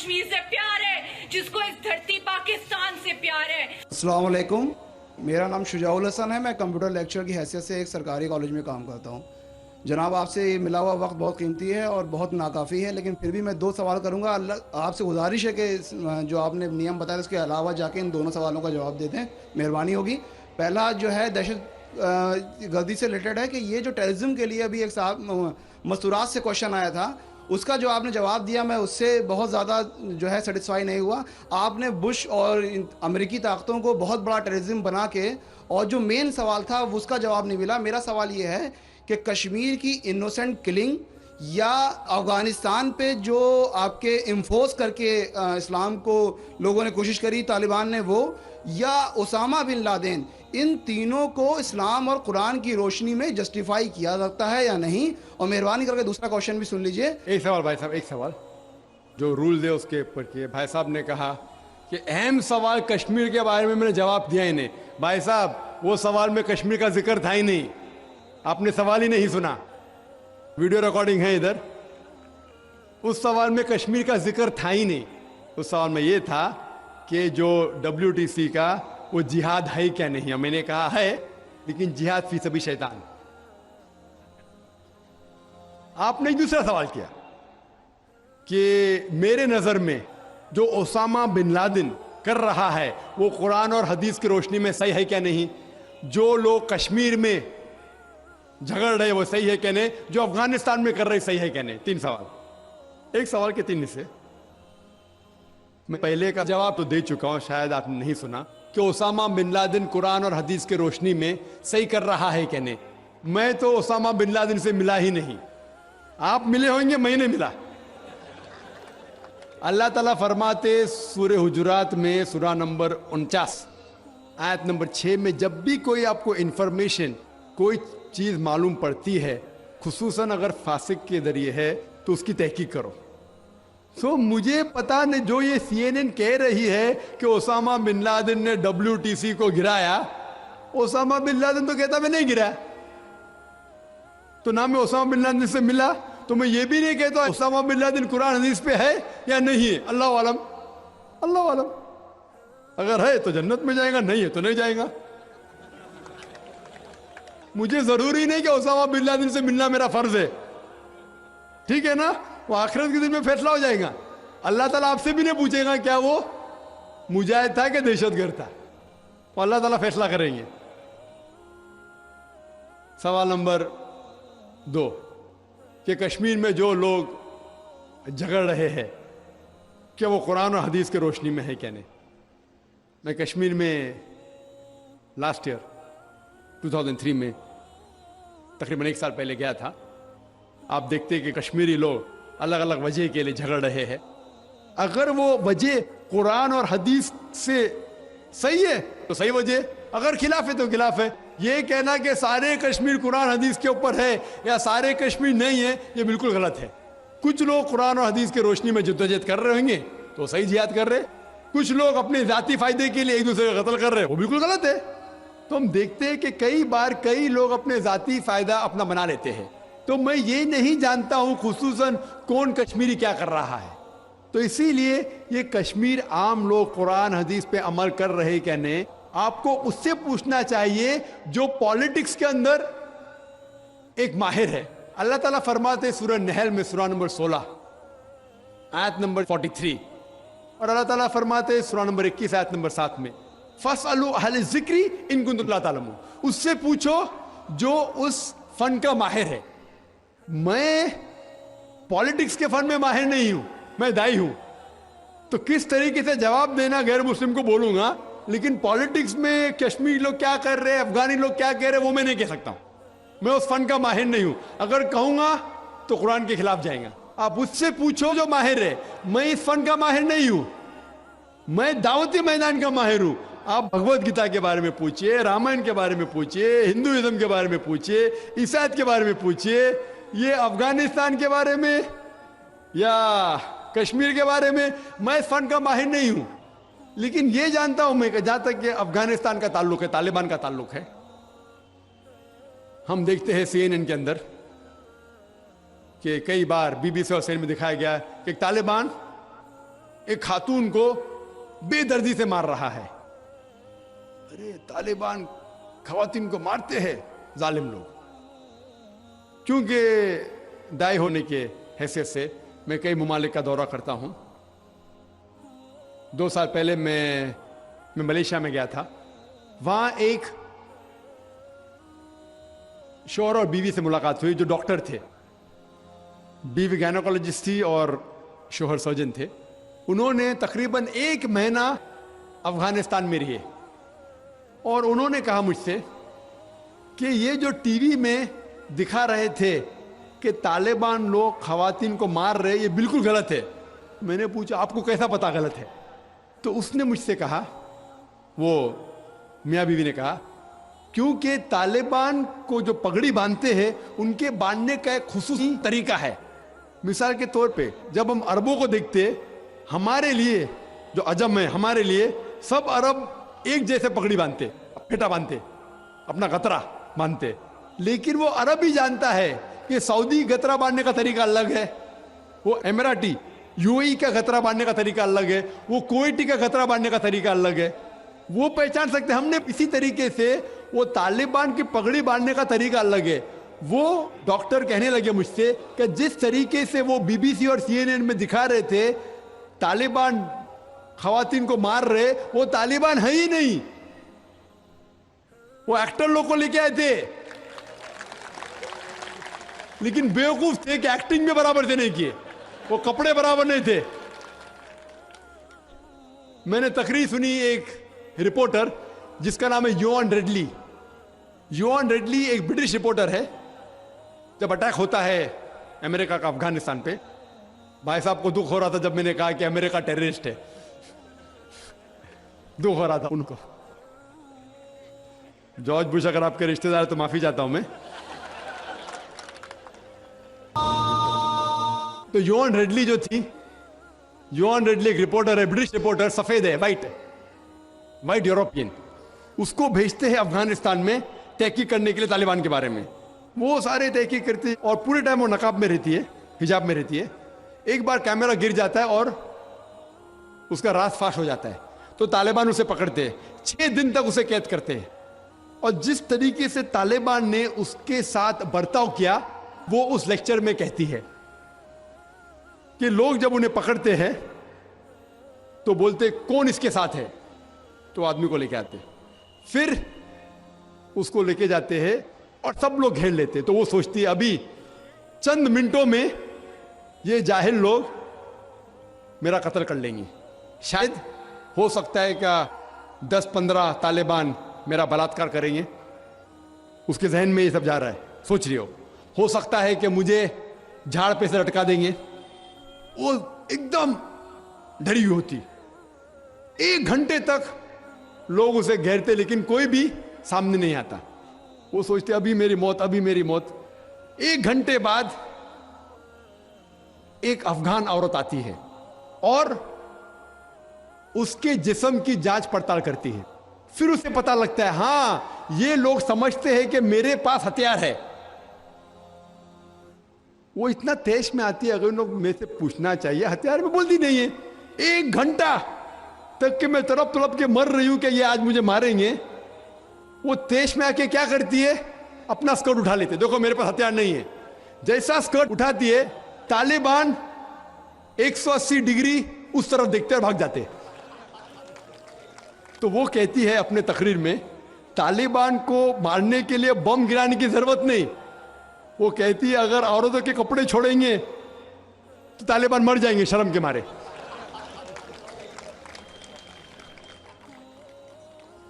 کشمیر سے پیار ہے, جس کو اس دھرتی پاکستان سے پیار ہے. السلام علیکم, میرا نام شجاع الحسن ہے. میں کمپیوٹر لیکچر کی حیثیت سے ایک سرکاری کالج میں کام کرتا ہوں. جناب, آپ سے ملا ہوا وقت بہت قیمتی ہے اور بہت ناکافی ہے, لیکن پھر بھی میں 2 سوال کروں گا. آپ سے گزارش ہے کہ جو آپ نے نیم بتایا اس کے علاوہ جا کے ان دونوں سوالوں کا جواب دے دیں, مہربانی ہوگی. پہلا جو ہے دہشت گردی سے ریلیٹڈ ہے کہ یہ جو ٹیررزم کے لیے ابھی ایک صاحب مستورات سے کوشچن آیا تھا, اس کا جو آپ نے جواب دیا میں اس سے بہت زیادہ جو ہے سیٹسفائی نہیں ہوا. آپ نے بش اور امریکی طاقتوں کو بہت بڑا ٹیررزم بنا کے, اور جو مین سوال تھا اس کا جواب نہیں ملا. میرا سوال یہ ہے کہ کشمیر کی انوسنٹ کلنگ یا افغانستان پہ جو آپ کے انفورس کر کے اسلام کو لوگوں نے کوشش کری طالبان نے, وہ یا اسامہ بن لادن, ان تینوں کو اسلام اور قرآن کی روشنی میں جسٹیفائی کیا جاتا ہے یا نہیں؟ اور مہربانی کر کے دوسرا کوشچن بھی سن لیجئے. ایک سوال بھائی صاحب, ایک سوال جو رولز ہے اس کے اوپر کیے. بھائی صاحب نے کہا کہ اہم سوال کشمیر کے بارے میں نے جواب دیا ہی نہیں. بھائی صاحب, وہ سوال میں کشمیر کا ذکر تھا ہی نہیں, آپ نے سوال ہی نہیں سنا. ویڈیو ریکارڈنگ ہے ادھر. اس سوال میں کشمیر کا ذکر تھا ہی نہیں. اس سوال میں یہ تھا کہ جو WTC کا وہ جہاد ہے کیا نہیں. میں نے کہا ہے, لیکن جہاد فی سبیل شیطان. آپ نے ایک دوسرا سوال کیا کہ میرے نظر میں جو اسامہ بن لادن کر رہا ہے وہ قرآن اور حدیث کی روشنی میں صحیح ہے کیا نہیں. جو لوگ کشمیر میں جھگڑ رہے وہ صحیح ہے کیا نہیں. جو افغانستان میں کر رہے صحیح ہے کیا نہیں. 3 سوال, ایک سوال کے 3 حصے. میں پہلے کا جواب تو دے چکا ہوں, شاید آپ نے نہیں سنا, کہ اسامہ بن لادن قرآن اور حدیث کی روشنی میں صحیح کر رہا ہے کیا نہیں. میں تو اسامہ بن لادن سے ملا ہی نہیں. آپ ملے ہوئیں گے, میں نہیں ملا. اللہ تعالیٰ فرماتے سورہ حجرات میں سورہ نمبر 49 آیت نمبر 6 میں, جب بھی کوئی آپ کو انفارمیشن کوئی چیز معلوم پڑتی ہے, خصوصاً اگر فاسق کے ذریعے ہے, تو اس کی تحقیق کرو. مجھے پتا نہیں, جو یہ CNN کہہ رہی ہے کہ اسامہ بن لادن نے WTC کو گرایا, اسامہ بن لادن تو کہتا میں نہیں گرایا. تو نہ میں اسامہ بن لادن سے ملا, تو میں یہ بھی نہیں کہتا اسامہ بن لادن قرآن حدیث پہ ہے یا نہیں ہے. اللہ عالم, اللہ عالم. اگر ہے تو جنت میں جائے گا, نہیں ہے تو نہیں جائے گا. مجھے ضروری نہیں کہ اسامہ بن لادن سے ملنا میرا فرض ہے, ٹھیک ہے نا. وہ آخرت کے دن میں فیصلہ ہو جائے گا. اللہ تعالیٰ آپ سے بھی نہیں پوچھے گا کیا وہ مجاہد تھا کہ دہشت گرد تھا. وہ اللہ تعالیٰ فیصلہ کریں گے. سوال نمبر 2 کہ کشمیر میں جو لوگ جھگڑ رہے ہیں کیا وہ قرآن اور حدیث کی روشنی میں ہے کیا نہیں. میں کشمیر میں لاسٹ ایئر 2003 میں تقریباً 1 سال پہلے گیا تھا. آپ دیکھتے ہیں کہ کشمیری لوگ الگ الگ وجہ کے لیے جھگڑ رہے ہیں. اگر وہ وجہ قرآن اور حدیث سے صحیح ہے تو صحیح وجہ, اگر خلاف ہے تو خلاف ہے. یہ کہنا کہ سارے کشمیر قرآن حدیث کے اوپر ہے یا سارے کشمیر نہیں ہے, یہ بالکل غلط ہے. کچھ لوگ قرآن اور حدیث کی روشنی میں جدوجہد کر رہے ہوں گے تو صحیح جہاد کر رہے. کچھ لوگ اپنے ذاتی فائدے کے لیے ایک دوسرے کا قتل کر رہے, وہ بالکل غلط ہے. تو ہم دیکھتے ہیں کہ کئی بار کئی لوگ اپنے ذاتی فائدہ اپنا بنا لیتے ہیں. تو میں یہ نہیں جانتا ہوں خصوصاً کون کشمیری کیا کر رہا ہے. تو اسی لیے یہ کشمیر عام لوگ قرآن حدیث پہ عمل کر رہے کیا نہیں, آپ کو اس سے پوچھنا چاہیے جو پالیٹکس کے اندر ایک ماہر ہے. اللہ تعالیٰ فرماتے سورہ نحل میں سورہ نمبر 16 آیت نمبر 43, اور اللہ تعالیٰ فرماتے سورہ نمبر 21 آیت نمبر 7 میں, فَاسْأَلُوا أَهْلَ الذِّكْرِ إِن كُنتُمْ لَا تَعْلَمُونَ. اس سے پوچھو جو اس فن کا ماہر ہے. میں پالیٹکس کے فن میں ماہر نہیں ہوں, میں دائی ہوں. تو کس طریقے سے جواب دینا غیر مسلم کو بولوں گا, لیکن پالیٹکس میں کشمیری لوگ کیا کر رہے ہیں, افغانی لوگ کیا کہہ رہے ہیں, وہ میں نہیں کہہ سکتا ہوں. میں اس فن کا ماہر نہیں ہوں. اگر کہوں گا تو قرآن کے خلاف جائیں گا. آپ اس سے پوچھو جو ماہر ہے. میں اس فن کا ماہر نہیں ہوں, میں دعوتی میدان کا ماہر ہوں. آپ بھگوت گیتا کے بارے میں پوچھئے, رامائن کے بارے میں پوچھئے, ہندوازم کے بارے میں پوچھئے, عیسائیت کے بارے میں پوچھئے, یہ افغانستان کے بارے میں یا کشمیر کے بارے میں میں اس فن کا ماہر نہیں ہوں. لیکن یہ جانتا ہوں میں کہ جہاں تک کہ افغانستان کا تعلق ہے, طالبان کا تعلق ہے, ہم دیکھتے ہیں CNN کے اندر کہ کئی بار BBC اور CNN میں دکھایا گیا کہ طالبان ایک خاتون کو بے دردی سے مار رہا ہے. ارے طالبان خواتین کو مارتے ہیں ظالم لوگ. کیونکہ دائی ہونے کے حیثیت سے میں کئی ممالک کا دورہ کرتا ہوں. 2 سال پہلے میں ملیشیا میں گیا تھا. وہاں ایک شوہر اور بیوی سے ملاقات ہوئی جو ڈاکٹر تھے. بیوی گائنوکالوجسٹ تھی اور شوہر سرجن تھے. انہوں نے تقریباً 1 مہینہ افغانستان میں رہے اور انہوں نے کہا مجھ سے کہ یہ جو ٹی وی میں دکھا رہے تھے کہ طالبان لوگ خواتین کو مار رہے یہ بالکل غلط ہے. میں نے پوچھا آپ کو کیسا پتا غلط ہے؟ تو اس نے مجھ سے کہا, وہ میاں بیوی نے کہا, کیونکہ طالبان کو جو پگڑی باندھتے ہیں ان کے باندھنے کا ایک خصوصی طریقہ ہے. مثال کے طور پہ جب ہم عربوں کو دیکھتے, ہمارے لیے جو عجم ہے ہمارے لیے سب عرب ایک جیسے پگڑی باندھتے, پھیٹا باندھتے, اپنا غترہ باندھتے. لیکن وہ عرب ہی جانتا ہے کہ سعودی غترہ باندھنے کا طریقہ الگ ہے, وہ اماراتی یو اے ای کا غترہ باندھنے کا طریقہ الگ ہے, وہ کویٹی کا غترہ باندھنے کا طریقہ الگ ہے. وہ پہچان سکتے. ہم نے اسی طریقے سے وہ طالبان کی پگڑی باندھنے کا طریقہ الگ ہے. وہ ڈاکٹر کہنے لگے مجھ سے کہ جس طریقے سے وہ بی بی سی اور سی این این میں دکھا رہے تھے طالبان خواتین کو مار رہے, وہ طالبان ہے ہی نہیں, وہ ایکٹر لوگ کو لے کے آئے تھے. لیکن بیوقوف تھے کہ ایکٹنگ میں برابر سے نہیں کیے, وہ کپڑے برابر نہیں تھے. میں نے تقریر سنی ایک رپورٹر جس کا نام ہے یوان ریڈلی. یوان ریڈلی ایک برٹش رپورٹر ہے. جب اٹیک ہوتا ہے امریکہ کا افغانستان پہ, بھائی صاحب کو دکھ ہو رہا تھا جب میں نے کہا کہ امریکہ ٹیررسٹ ہے, دکھ ہو رہا تھا ان کو. جارج بش اگر آپ کے رشتہ دار تو معافی چاہتا ہوں میں. تو یوان ریڈلی جو تھی, یوان ریڈلی ایک رپورٹر ہے, برٹش رپورٹر, سفید ہے, وائٹ یوروپین. اس کو بھیجتے ہیں افغانستان میں تحقیق کرنے کے لیے طالبان کے بارے میں. وہ سارے تحقیق کرتے اور پورے ٹائم وہ نقاب میں رہتی ہے, حجاب میں رہتی ہے. ایک بار کیمرہ گر جاتا ہے اور اس کا راز فاش ہو جاتا ہے, تو طالبان اسے پکڑتے ہیں, 6 دن تک اسے قید کرتے ہیں. اور جس طریقے سے طالبان نے اس کے ساتھ برتاؤ کیا وہ اس لیکچر میں کہتی ہے کہ لوگ جب انہیں پکڑتے ہیں تو بولتے کون اس کے ساتھ ہے, تو آدمی کو لے کے آتے, پھر اس کو لے کے جاتے ہیں اور سب لوگ گھیر لیتے. تو وہ سوچتی ہے ابھی چند منٹوں میں یہ جاہل لوگ میرا قتل کر لیں گے. شاید ہو سکتا ہے کہ 10-15 طالبان میرا بلاತ್ಕಾರ کریں گے. اس کے ذہن میں یہ سب جا رہا ہے, سوچ رہی ہو سکتا ہے کہ مجھے جھاڑ پہ سے لٹکا دیں گے. وہ ایک دم ڈری ہوئی ہوتی. 1 گھنٹے تک لوگ اسے گھیرتے لیکن کوئی بھی سامنے نہیں آتا. وہ سوچتے ابھی میری موت, ابھی میری موت. 1 گھنٹے بعد ایک افغان عورت آتی ہے اور اس کے جسم کی جانچ پڑتال کرتی ہے. پھر اسے پتا لگتا ہے ہاں یہ لوگ سمجھتے ہیں کہ میرے پاس ہتھیار ہے. وہ اتنا تیش میں آتی ہے, اگر لوگ میں سے پوچھنا چاہیے, ہتھیار میں بولتی نہیں ہے. 1 گھنٹہ تک کہ میں تڑپ کے مر رہی ہوں کہ یہ آج مجھے ماریں گے. وہ تیش میں آ کے کیا کرتی ہے, اپنا اسکرٹ اٹھا لیتے, دیکھو میرے پاس ہتھیار نہیں ہے. جیسا اسکرٹ اٹھاتی ہے طالبان 180 ڈگری اس طرف دیکھتے اور بھاگ جاتے. تو وہ کہتی ہے اپنے تقریر میں طالبان کو مارنے کے لیے بم گرانے کی ضرورت نہیں. وہ کہتی ہے اگر عورتوں کے کپڑے چھوڑیں گے تو طالبان مر جائیں گے شرم کے مارے.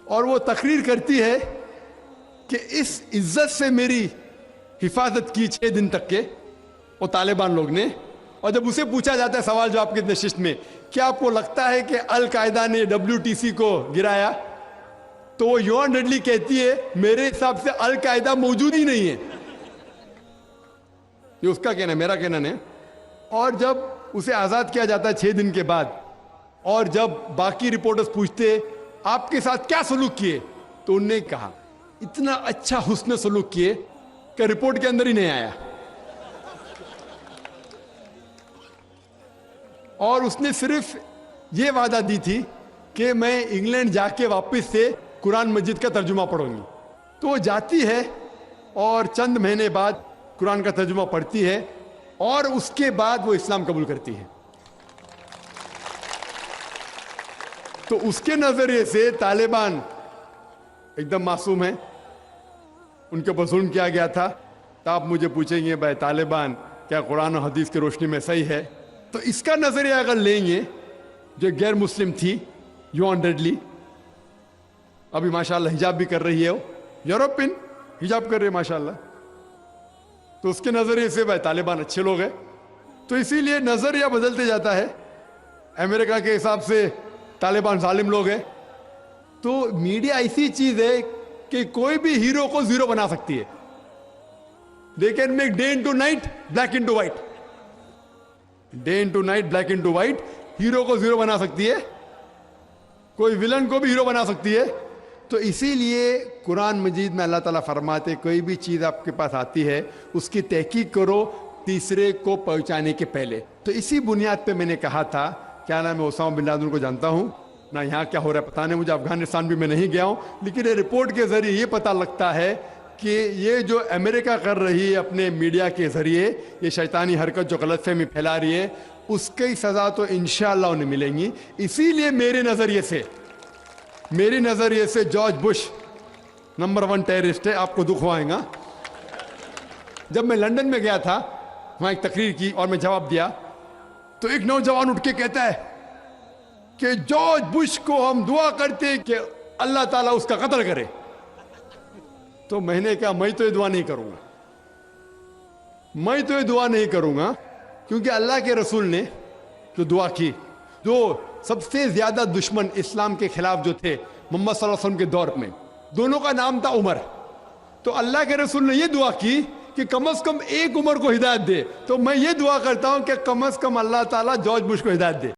اور وہ تقریر کرتی ہے کہ اس عزت سے میری حفاظت کی 6 دن تک کے وہ طالبان لوگ نے. اور جب اسے پوچھا جاتا ہے سوال جواب کی نشست میں کیا آپ کو لگتا ہے کہ القاعدہ نے WTC کو گرایا, تو وہ یوان ریڈلی کہتی ہے میرے حساب سے القاعدہ موجود ہی نہیں ہے. یہ اس کا کہنا ہے, میرا کہنا نہیں. اور جب اسے آزاد کیا جاتا ہے 6 دن کے بعد, اور جب باقی رپورٹرز پوچھتے آپ کے ساتھ کیا سلوک کیے, تو انہوں نے کہا اتنا اچھا حسن سلوک کیے کہ رپورٹ کے اندر ہی نہیں آیا. اور اس نے صرف یہ وعدہ دی تھی کہ میں انگلینڈ جا کے واپس سے قرآن مجید کا ترجمہ پڑھوں گی. تو وہ جاتی ہے اور چند مہینے بعد قرآن کا ترجمہ پڑھتی ہے اور اس کے بعد وہ اسلام قبول کرتی ہے. تو اس کے نظریے سے طالبان ایک دم معصوم ہیں, ان کے اوپر ظلم کیا گیا تھا. تو آپ مجھے پوچھیں گے بھائی طالبان کیا قرآن و حدیث کی روشنی میں صحیح ہے؟ تو اس کا نظریہ اگر لیں گے, جو غیر مسلم تھی یوان ڈیڈلی, ابھی ماشاءاللہ حجاب بھی کر رہی ہے, وہ یورپین حجاب کر رہی ہے ماشاءاللہ, تو اس کے نظریے سے بھائی طالبان اچھے لوگ ہیں. تو اسی لیے نظریہ بدلتے جاتا ہے. امریکہ کے حساب سے طالبان ظالم لوگ ہیں. تو میڈیا ایسی چیز ہے کہ کوئی بھی ہیرو کو زیرو بنا سکتی ہے. They can make day into night, black into white. Day into night, black into white. Hero کو زیرو بنا سکتی ہے, کوئی ولن کو بھی ہیرو بنا سکتی ہے. تو اسی لیے قرآن مجید میں اللہ تعالیٰ فرماتے کوئی بھی چیز آپ کے پاس آتی ہے اس کی تحقیق کرو تیسرے کو پہنچانے کے پہلے. تو اسی بنیاد پہ میں نے کہا تھا, کیا نام ہے, اسامہ بن لادن کو جانتا ہوں نہ, یہاں کیا ہو رہا ہے پتہ نہیں مجھے, افغانستان بھی میں نہیں گیا ہوں, لیکن یہ رپورٹ کے ذریعے یہ پتہ لگتا ہے کہ یہ جو امریکہ کر رہی ہے اپنے میڈیا کے ذریعے, یہ شیطانی حرکت جو غلط فہمی پھیلا رہی ہے, اس کی سزا تو انشاءاللہ انہیں ملیں گی. اسی لیے میرے نظریے سے جارج بش نمبر 1 ٹیررسٹ ہے. آپ کو دکھ ہوائے گا. جب میں لندن میں گیا تھا, وہاں ایک تقریر کی اور میں جواب دیا, تو ایک نوجوان اٹھ کے کہتا ہے کہ جارج بش کو ہم دعا کرتے ہیں کہ اللہ تعالیٰ اس کا قتل کرے. تو میں نے کہا میں تو یہ دعا نہیں کروں گا, کیونکہ اللہ کے رسول نے جو دعا کی, جو سب سے زیادہ دشمن اسلام کے خلاف جو تھے محمد صلی اللہ علیہ وسلم کے دور میں, دونوں کا نام تھا عمر. تو اللہ کے رسول نے یہ دعا کی کہ کم از کم ایک عمر کو ہدایت دے. تو میں یہ دعا کرتا ہوں کہ کم از کم اللہ تعالیٰ جارج بش کو ہدایت دے.